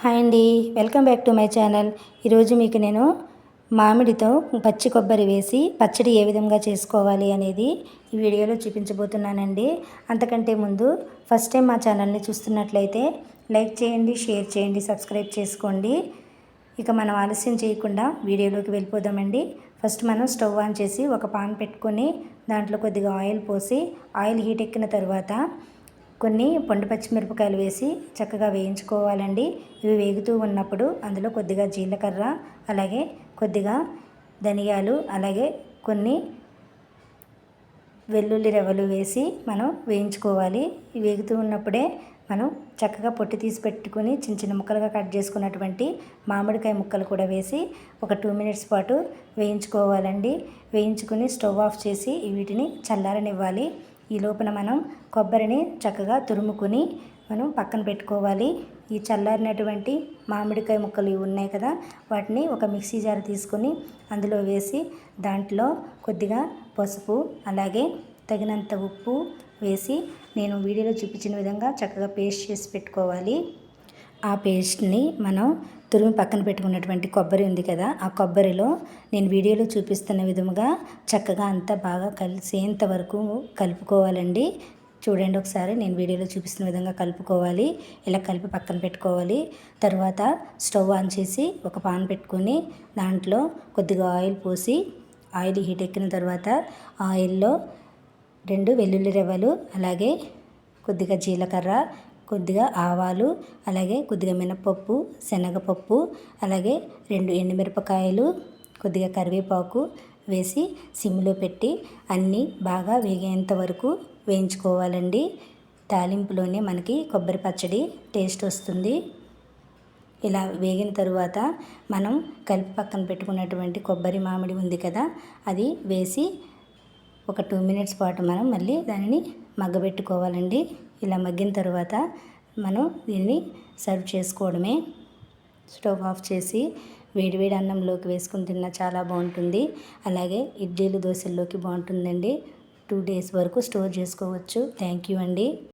Hi అండి, welcome back to my channel. ఈరోజు మీకు నేను మామిడితో పచ్చి కొబ్బరి వేసి పచ్చడి ఏ విధంగా చేసుకోవాలి అనేది ఈ వీడియోలో చూపించబోతున్నానండి. అంతకంటే ముందు ఫస్ట్ టైం మా ఛానల్ని చూస్తున్నట్లయితే లైక్ చేయండి, షేర్ చేయండి, సబ్స్క్రైబ్ చేసుకోండి. ఇక మనం ఆలస్యం చేయకుండా వీడియోలోకి వెళ్ళిపోదామండి. ఫస్ట్ మనం స్టవ్ ఆన్ చేసి ఒక పాన్ పెట్టుకొని దాంట్లో కొద్దిగా ఆయిల్ పోసి ఆయిల్ హీట్ ఎక్కిన తర్వాత కొన్ని పండు పచ్చిమిరపకాయలు వేసి చక్కగా వేయించుకోవాలండి. ఇవి వేగుతూ ఉన్నప్పుడు అందులో కొద్దిగా జీలకర్ర, అలాగే కొద్దిగా ధనియాలు, అలాగే కొన్ని వెల్లుల్లి రెవ్వలు వేసి మనం వేయించుకోవాలి. ఇవి వేగుతూ ఉన్నప్పుడే మనం చక్కగా పొట్టు తీసి పెట్టుకుని చిన్న చిన్న ముక్కలుగా కట్ చేసుకున్నటువంటి మామిడికాయ ముక్కలు కూడా వేసి ఒక 2 మినిట్స్ పాటు వేయించుకోవాలండి. వేయించుకుని స్టవ్ ఆఫ్ చేసి వీటిని చల్లారనివ్వాలి. ఈ లోపల మనం కొబ్బరిని చక్కగా తురుముకొని మనం పక్కన పెట్టుకోవాలి. ఈ చల్లారినటువంటి మామిడికాయ ముక్కలు ఉన్నాయి కదా, వాటిని ఒక మిక్సీ జార్ తీసుకొని అందులో వేసి దాంట్లో కొద్దిగా పసుపు, అలాగే తగినంత ఉప్పు వేసి నేను వీడియోలో చూపించిన విధంగా చక్కగా పేస్ట్ చేసి పెట్టుకోవాలి. ఆ పేస్ట్ని మనం తురిమి పక్కన పెట్టుకున్నటువంటి కొబ్బరి ఉంది కదా, ఆ కొబ్బరిలో నేను వీడియోలో చూపిస్తున్న విధముగా చక్కగా అంతా బాగా కలిసేంత వరకు కలుపుకోవాలండి. చూడండి, ఒకసారి నేను వీడియోలో చూపిస్తున్న విధంగా కలుపుకోవాలి. ఇలా కలిపి పక్కన పెట్టుకోవాలి. తర్వాత స్టవ్ ఆన్ చేసి ఒక పాన్ పెట్టుకొని దాంట్లో కొద్దిగా ఆయిల్ పోసి ఆయిల్ హీట్ ఎక్కిన తర్వాత ఆయిల్లో 2 వెల్లుల్లి రెవ్వలు, అలాగే కొద్దిగా జీలకర్ర, కొద్దిగా ఆవాలు, అలాగే కొద్దిగా మినపప్పు, శనగపప్పు, అలాగే 2 ఎండుమిరపకాయలు, కొద్దిగా కరివేపాకు వేసి సిమ్లో పెట్టి అన్నీ బాగా వేగేంత వరకు వేయించుకోవాలండి. తాలింపులోనే మనకి కొబ్బరి పచ్చడి టేస్ట్ వస్తుంది. ఇలా వేగిన తరువాత మనం కలిపి పక్కన పెట్టుకున్నటువంటి కొబ్బరి మామిడి ఉంది కదా, అది వేసి ఒక 2 మినిట్స్ పాటు మనం మళ్ళీ దానిని మగ్గబెట్టుకోవాలండి. ఇలా మగ్గిన తర్వాత మనం దీన్ని సర్వ్ చేసుకోవడమే. స్టవ్ ఆఫ్ చేసి వేడివేడి అన్నంలోకి వేసుకుని తిన్నా చాలా బాగుంటుంది. అలాగే ఇడ్లీలు, దోశల్లోకి బాగుంటుందండి. 2 డేస్ వరకు స్టోర్ చేసుకోవచ్చు. థ్యాంక్ యూ అండి.